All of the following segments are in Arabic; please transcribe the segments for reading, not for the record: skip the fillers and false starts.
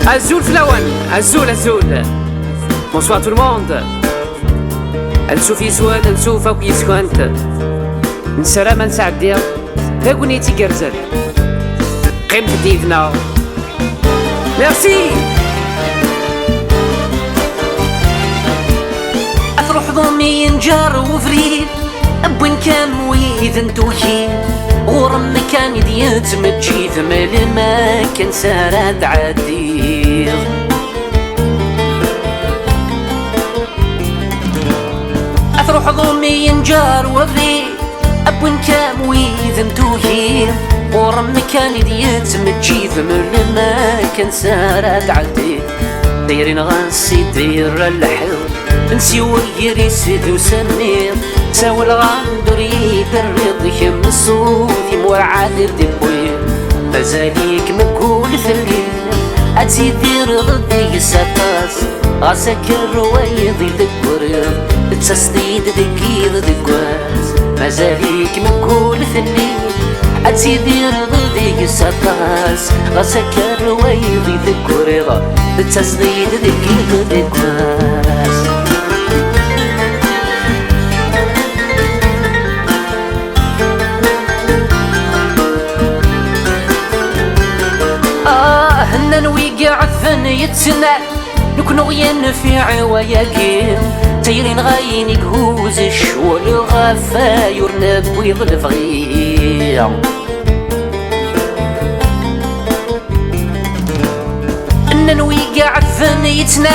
Azul Flawan, Azul Azul. Bonsoir tout le monde. نشوف يسوان نشوف أو يسكنت نسرى ما نسعدي أغنيتي كرزل قيمة ديفنا ميرسي. أتروح ضمي ينجر وفريد أبوين كان ويد نتوكي غورم مكان يديت متجيث مال ما كان سارد عدير أتروح ضمي ينجر وفريد أبوين كان ويد نتوكي غورم مكان يديت متجيث مال ما كان سارد عدير دايرين غاسي داير الحيط نسي ويري سيد وسنير ساوي الغندور يدرض يم الصوت يمور عادر دبوير مازاليك مقول ثليل أتيدير ضدي ساتاس غاسك الروايض ذكورير تسديد ذكير ذكواز مازاليك مقول ثليل أتيدير ضدي ساتاس غاسك الروايض ذكورير تسديد ذكير ذكواز نوي قاعد ثاني يتسنى نكون غيان في عواياكي تيرين غاين يقهوز الشوال الغفا يرنب ويض الفغير نوي قاعد ثاني يتسنى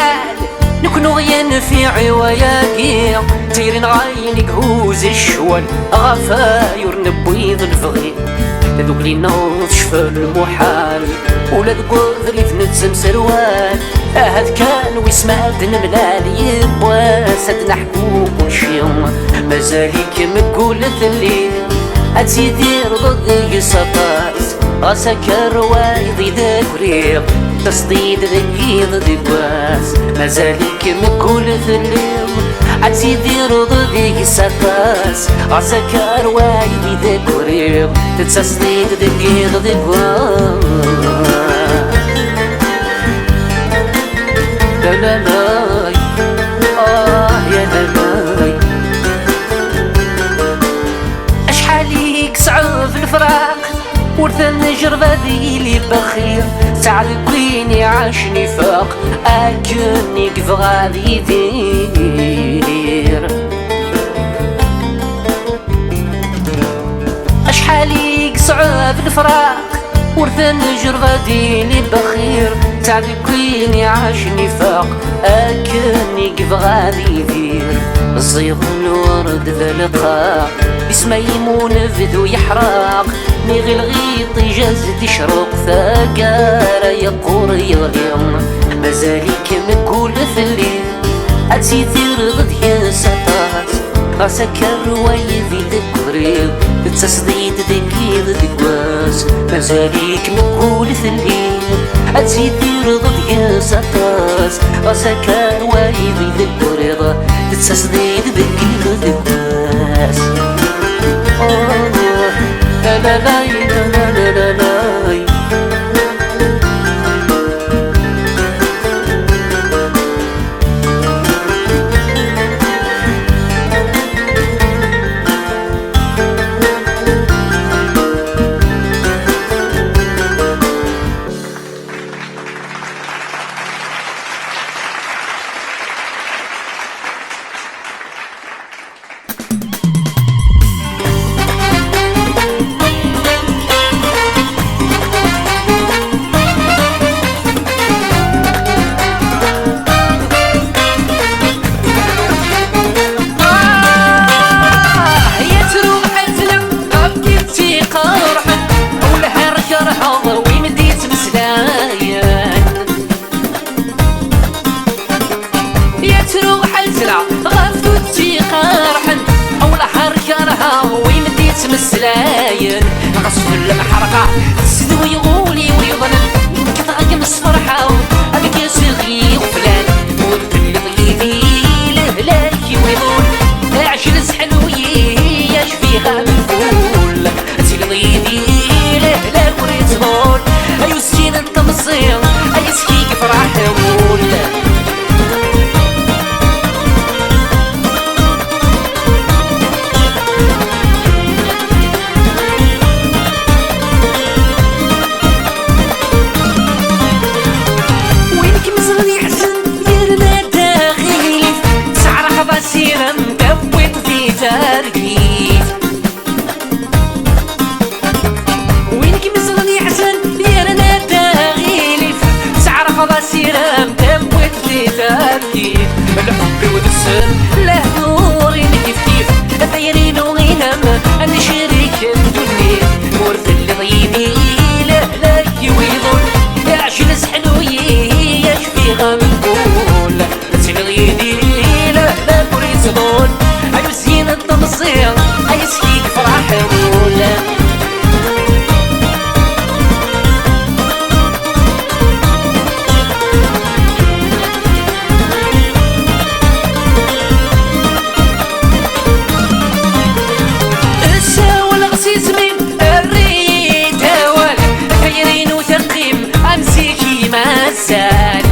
نكون غيان في عواياكي تيرين غاين يقهوز الشوال غفا يرنب ويض الفغير لذوك لي نوض شفا المحال ولا تقول ذري فنتسم سروال هاد كان ويسمعد نملال يبوا سدنا حبوب وشيم مازاليك مقول ثليل أتيدير ضدي سطاس غاسك الروايض ذاك ريض تصديد ذكي ضدي بواس مازاليك مقول ثليل أتيدير ضدي سطاس غاسك الروايض ذاك ريض تصديد ذكي ضدي بواس لا لا لا يا لا لا أشحاليك صعب الفراق ورثن نجربة ذيلي بخير سعد كويني عاشني فاق أكني كيف غادي يدير أشحاليك صعب الفراق ورثن نجربة ذيلي بخير سعد كويني عاشني فاق أكني كيف غادي يدير الصيغ الورد ذا لقاء بسما يمون فدو يحرق نيغي الغيط يجاز تشرق ثاقارا يقور يغليم مازاليك مقول ثليل أتيثير ضد يسطات غاسك الرواية في ذكريب تصديد ذكي ضد قواس مازاليك مقول ثليل أتيثير ضد يسطات غاسك الرواية في ذكريب تصديد ذكي ضد قواس لا لا لا لا لا لا مسلاين غصف المحرقة سدو يغولي ويظلم كتغيم الصفرحة أبيك يسغي وفلان وكل ضيفي لهلاكي ويظل عشر سحلوي يشفي غاب الفول تيل ضيفي لهلاك وريتهول أيو السين التمصير أي سكيك فرح بود السن له نورين كيف كيف دايرين وغينام انا شريك الدنيا ورث اللي ضيني لا لا ويضل يعجل حلوي يشفي غنقول بس اللي ضيني لا لا بريد ضل ايو زين التمصير ايسكيك فرح ولا مازال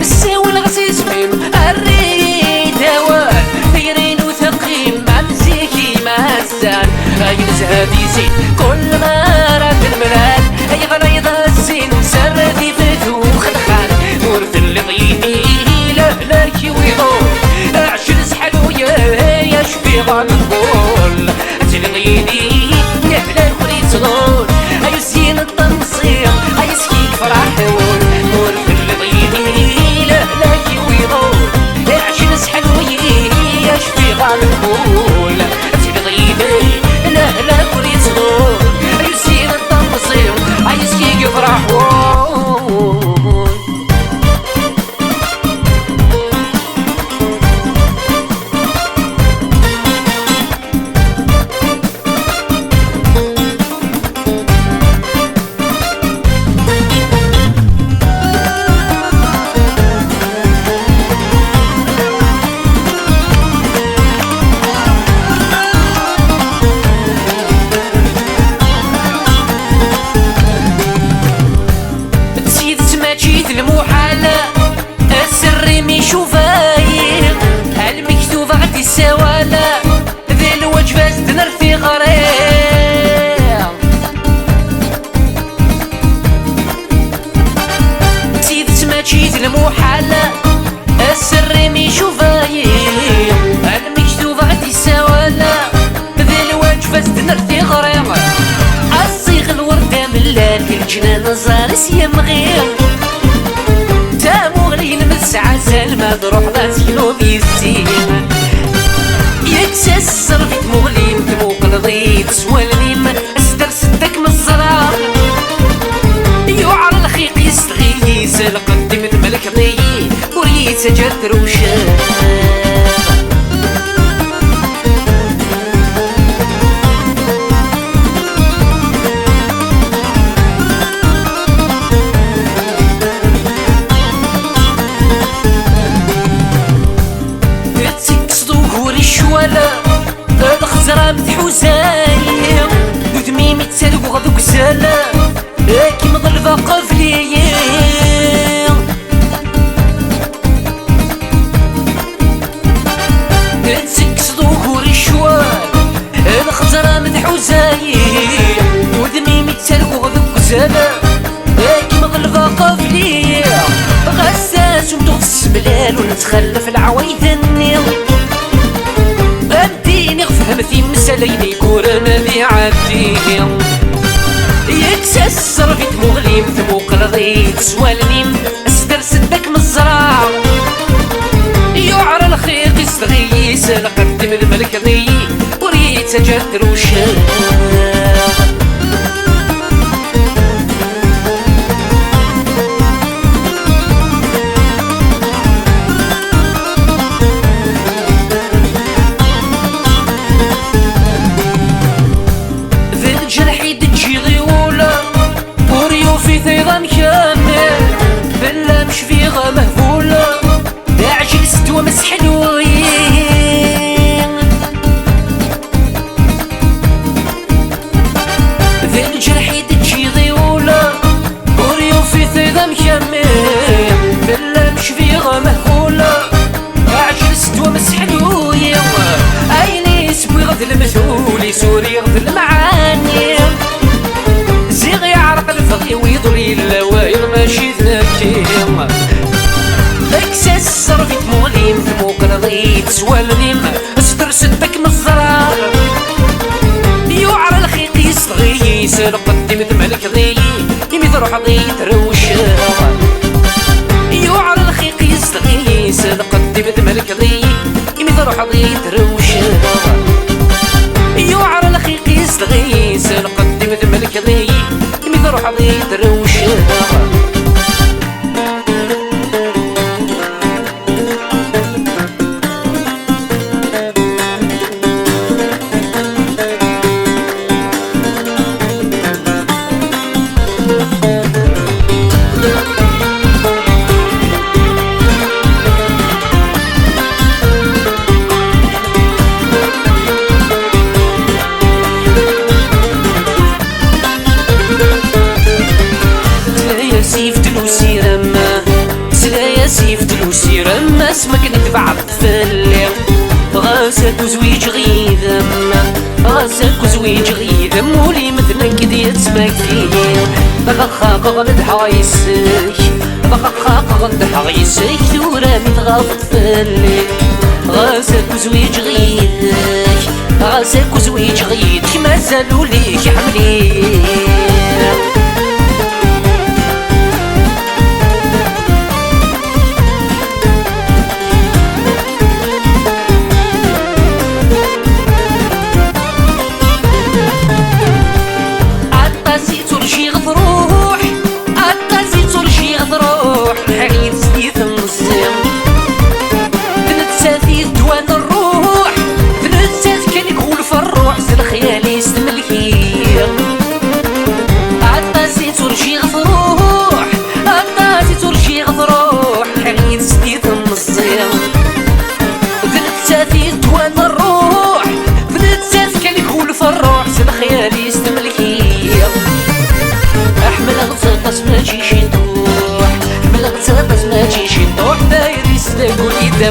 الساوي الغسيس ميم الريد هوال ثيرين وثقيم ممزيكي مازال هاي نزهدي زين كل ما راد الملال هاي غريض الزين سردي فتو خلخان ورث اللي ضيني لا لاكي ويضول عشر سحلو يا شفي غنقول اللي ضيني لا لا وريد صغول هاي زين التنصير هاي سكيك فرح نور في اللي ضيني لا لاكي ويضول عشر سحلوي يشفي غنقول اللي ضيني لا لا وريد صغول هاي زين التنصير هاي سكيك فرح المحالة السر ميشو فاير المكتوبة غدي السوالة ذي الوجبة زدنر في غرير سيد سماجيت المحالة السر ميشو فاير المكتوبة غدي السوالة ذي الوجبة زدنر في غرير الصيغ الوردة من لال الجنان زارس يمغير عسل ما تروح غاسلو بيسين يتسسر فيك مغليم تموقن ضيت سوالنيم استر ستك من الزرار يوعر الخيق يستغيس لقدمت ملك ضيي وريت سجرت روشان هاد خزرة متحوسايا ودميمي تسالق وغدوك زالا كي مظلفة قفليا تسكس ظهور الشوال هاد خزرة متحوسايا ودميمي تسالق وغدوك زالا كي مظلفة قفليا غساس ومدوغ السبلال ونتخلف العوايد النيل فهمتي مساليني كورنا اللي عديهم يتسسر فيك مغليم ثموق رضيت سوالنيم استر سدك من الزرار يعر الخيق يستغيس لقدم الملك ضي وريت سجرت روشان بلا مش فيها مهفولة عجل ستوى مسحلوين ذي الجرح تجي ضيولة وريو في ثيضا مكمل بلا مش فيها مهفولة عجل ستوى مسحلوين عيني سبوي غد المثولي سوري غد المعاني زيغي عرق الفقي ويضري اللواير ماشي ذاكيم اكسس صرفت مغليم ثموق رضيت سوالنيم استر ستك من الزرار يوعر الخيق يصغي يسال قدم ذملك ضي يمي تروح ضي تروش يوعر القدم ذم الكذي يمي روح ضي دروشها سيف تلوسي رما اسمك نتبع بفلي غاسك وزويج غيذم غاسك وزويج غيذم ولي مثلك دي اسمك فيه بغخاق غند حايسك بغخاق غند حايسك ثورة متغافط فلي غاسك وزويج غيذك غاسك وزويج غيذك ما زالوا ليك حملي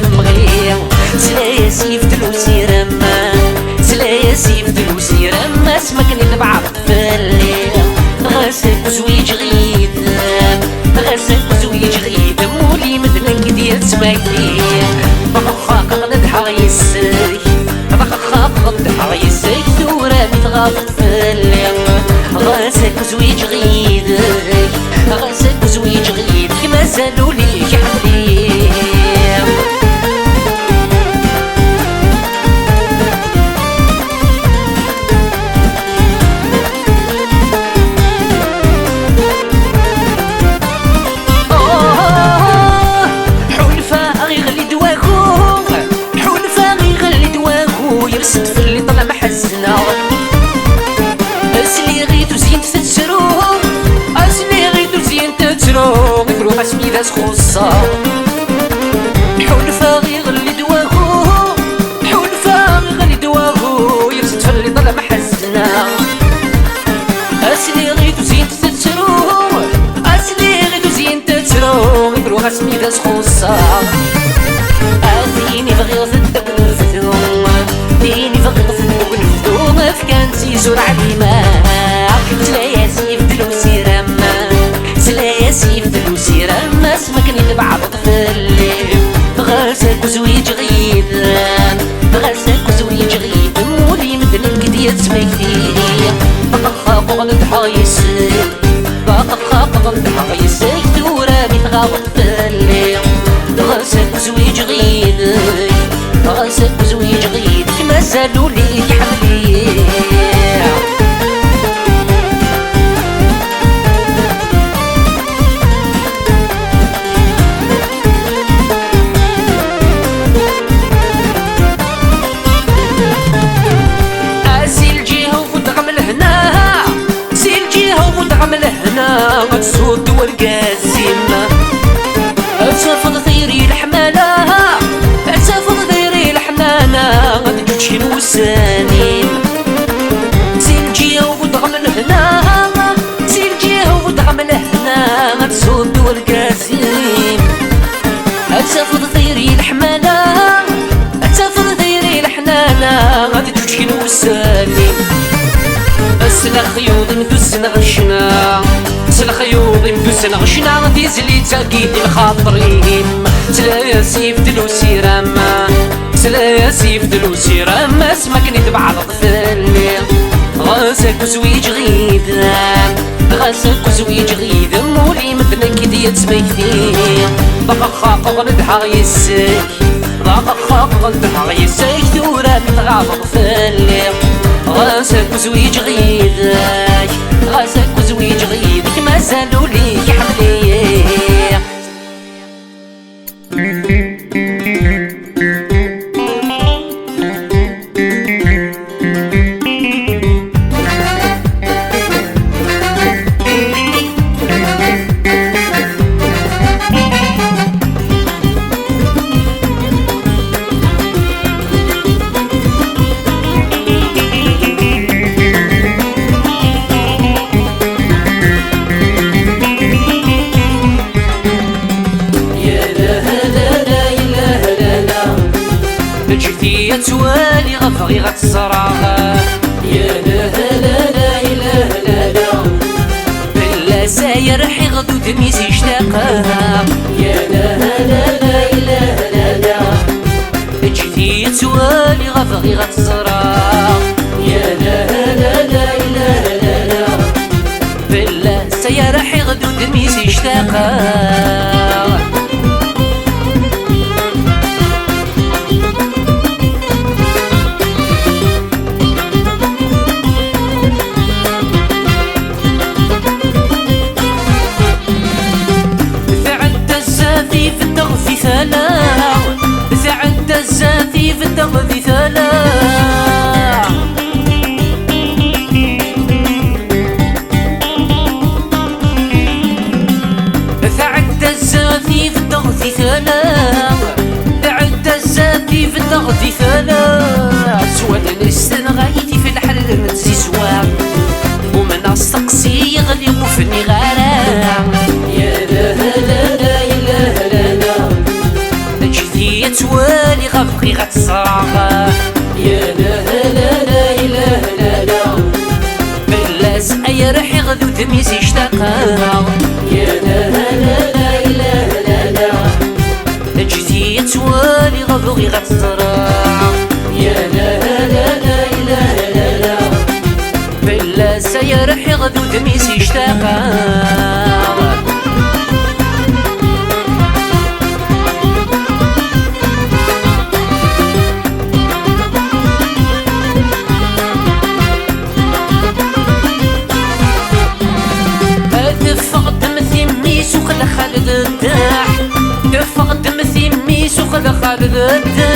دمغي سلايا سيف دلوسي رما سلايا سيف دلوسي رما اسمك نتبع بفلي غاسك وزويج غيدم غاسك وزويج غيدم ولي مثلك ديال سماك فيه بخاق غند حايسك بخاق غند حايسك ثورة متغافط فلي غاسك وزويج غيدك غاسك وزويج غيدك ما زالوا ليك حملي اسمي ذا سخوصة حلفا غي غلي دواهو حلفا غي غلي دواهو يرسد في اللي ظلم حزنا اسلي غي تزين تتسرو اسلي غي تزين تتسرو يقولو اسمي ذا سخوصة اثيني بغي ضدك نفذو ديني بغي ضدك نفذو ما فكان سيزور عليما تلايا سيف دلوسي رما تلايا سيف دلوسي رما اسمك نتبع بفلي غاسك وزويج غيدان غاسك وزويج غيدان ولي مثلك ديال سمك فيه بخاق غند حايسك بخاق غند حايسك ثورة متغافط فلي غاسك وزويج غيدك غاسك وزويج غيدك ما زالوا ليك حملي غتسود ورقاسم أتسافض ثيري الحمالة أتسافض ثيري الحمالة غادي جوج كيلو سانين سيل جيه وضغم لهنا سيل جيه وضغم لهنا غتسود ورقاسم أتسافض ثيري الحمالة أتسافض ثيري الحنانة غادي جوج كيلو سانين أسلا خيوط مدوس نغشنا سلا خيوط مدوس نغشنا غادي زلي تاكيدي الخاطرين تلايا سيف دلوسي رما تلايا سيف دلوسي رما اسمك نتبع الطفلي غاسك وزويج غيدم غاسك وزويج غيدم ولي مثلك ديال سمك فيه بخاق غند حايسك بخاق غند حايسك ثورة متغافط فلي غاسك وزويج غيدك غاسك وزويج غيدك مازالوا ليك حمليه جيتي توالي غفغي غتصرع يا لا لا لا إله لا لا بلا ساير حي غدو دميس يشتاقها يا لا لا لا إله لا لا جيتي توالي غفغي غتصرع يا لا لا لا إله لا لا بلا ساير حي غدو دميس يشتاقها في ثلا سعد الزافي في الدغ ثلا سعد الزافي في الدغ ثلا سعد الزافي في الدغ ثلا سواد السن غايتي في الحر تزي سوام ومن السقسي يغلي وفني غرام يا لا لا لا إله لا لا توالي غفغي غتصرع يا لا لا لا إله لا لا بلا ساير حي غدو دميس يشتاقها يا لا لا لا إله لا لا جيتي توالي غفغي غتصرع يا لا لا لا إله لا لا بلا ساير حي غدو دميس يشتاقها خالد الداح دفق دم ثميس وخذ خالد الداح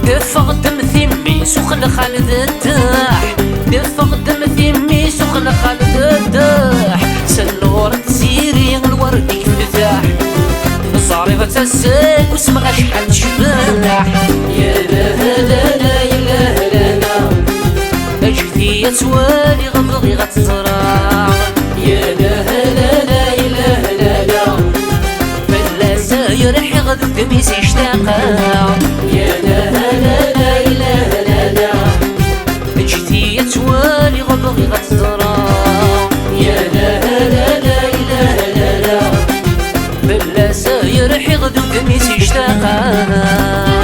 دفق دم ثميس وخذ خالد الداح دفق دم ثميس وخذ خالد الداح سنور تسيري الورد يفتح صارفة الساق واسمها شحال شباح يا لا لا لا إله لا لا جيتي توالي غفغي غتصرع يا لا لا لا إله لا لا بلا ساير حي غدو دميس يشتاقها يا لا لا لا إله لا لا جيتي توالي غفغي غتصرع يا لا لا لا إله لا لا بلا ساير حي غدو دميس يشتاقها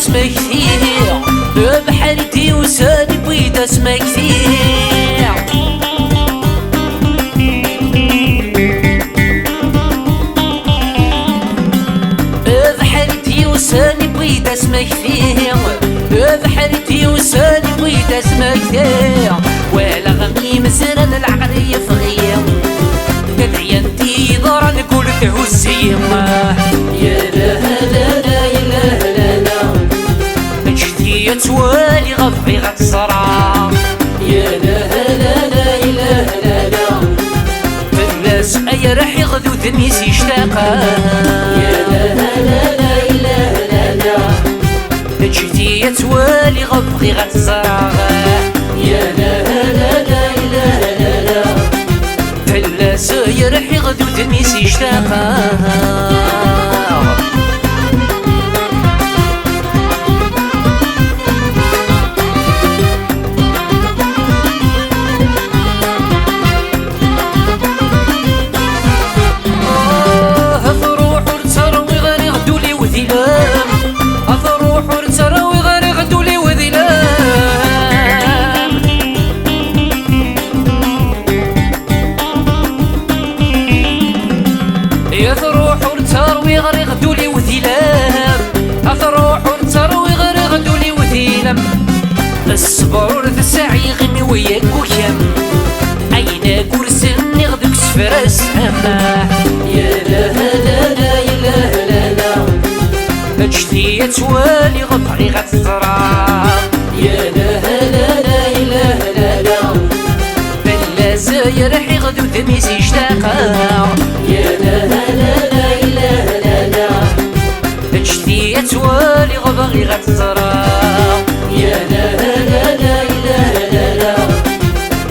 اسمك فيه بحرتي وساني بويت اسمك فيه بحرتي وساني بويت اسمك فيه بحرتي وساني بويت اسمك فيه ولا غمي مسرن العقلية فغيه تدعينتي ضرا نقول تعوزي يا لا لا لا إله لا لا جيتي توالي غفغي غتصرع يا لا لا لا إله لا لا الناس أي راح يغدو دميس يشتاقها يا لا لا لا إله لا لا جيتي توالي غفغي غتصرع يا لا لا لا إله لا لا الناس أي راح يغدو دميس يشتاقها ساعي غمي وياك وكم أين كرسني غدك سفرس أما يا لا لا لا يا لا لا لا أجتي توالي غطري غتصرا يا لا لا لا يا لا لا لا بلا زاير غدو ذميس يشتاقا يا لا لا لا يا لا لا لا أجتي توالي غبغي غتصرا يا لا لا لا يا لا لا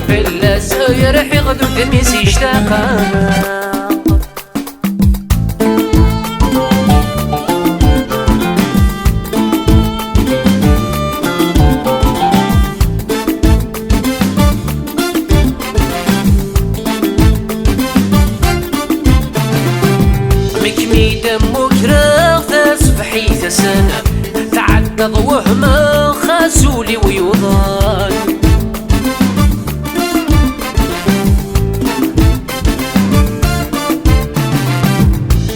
بلا زاير غدو ذميس يشتاقا سنة تعدد وهما خاسولي ويوضان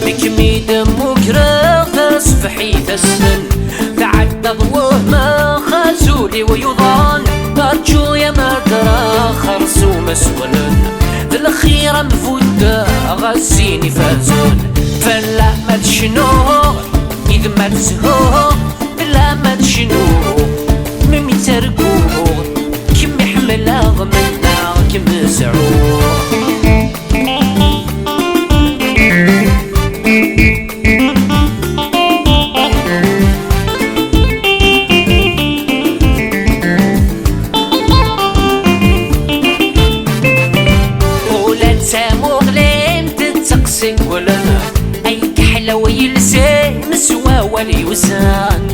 مكمي دمك راغ صفحيت السن تعدد وهما خاسولي ويوضان برجو يا مدرا خرسو مسولن بالخير مفودة غزيني فازون فلا ما تشنوه إذا ما تزهوه بلا ما تشنوه ممي تركوه كم يحمل أغمنا كم سعوه ولا نسامو غلين تتقسك ولا أي كحلة ويلسان مسوا واليوسان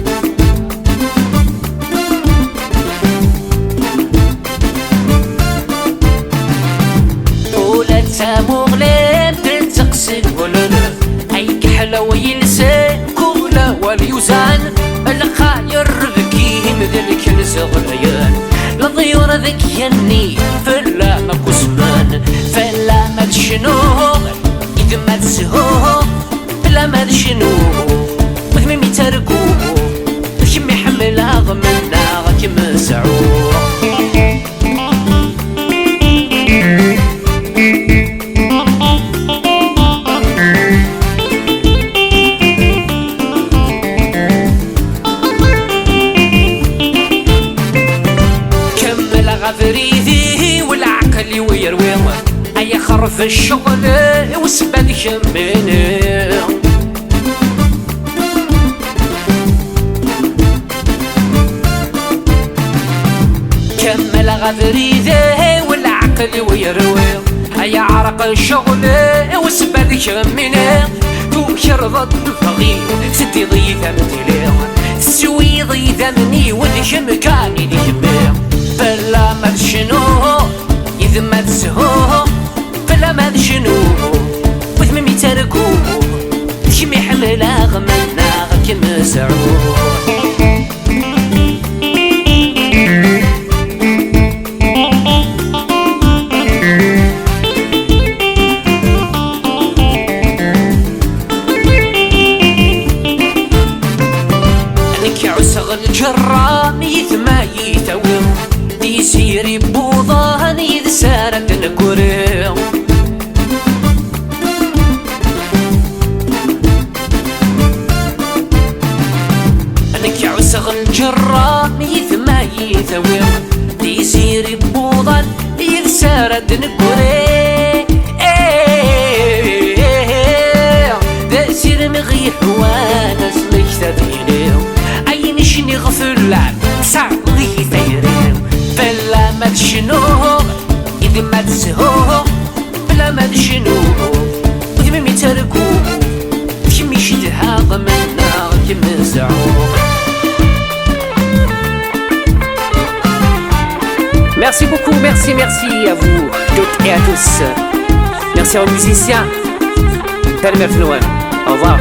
ولا تسامو غلين تتقسل ولا لا أي كحلة ويلسان كولا واليوسان الخاير ذكيهم ذلك الزغليان لضيور ذكياني فلا ما كسمان فلا ما تشنوه إذا ما تسهوه بلا ما تشنوه وثمي تركوه كم يحمل أغمنا كم سعوه كمل غفريذي والعقل ويرويه أي خرف الشغل وسبد كمبيني كمل غفريذي والعقل ويرويه أي عرق الشغل وسبد كمبيني توكر ضد الفقير سدي ضي ثمتلي تسوي ضي ثمني ودي مكاني ديمي فلا ما تشنوه إذا ما تسهوه فلا ما تشنوه وثمي تركوه كم يحمل أغمنا كم سعوه أنك عسغ الجرام يثما يثوي يسيري بوضان يذسارت نكوري أنك عسغ الجرام يثما يثوي يسيري بوضان يذسارت نكوري ذا سير مغيح وانا سلك تديني أين شني غفل لعب سعودي ثيري فلا ما تشنوه إذا ما تسهوه فلا ما تشنوه وإذا ما تركوه كم يشدها ضمنا كم سعوه. Merci beaucoup, merci à vous toutes et à tous. Merci aux musiciens. Au revoir.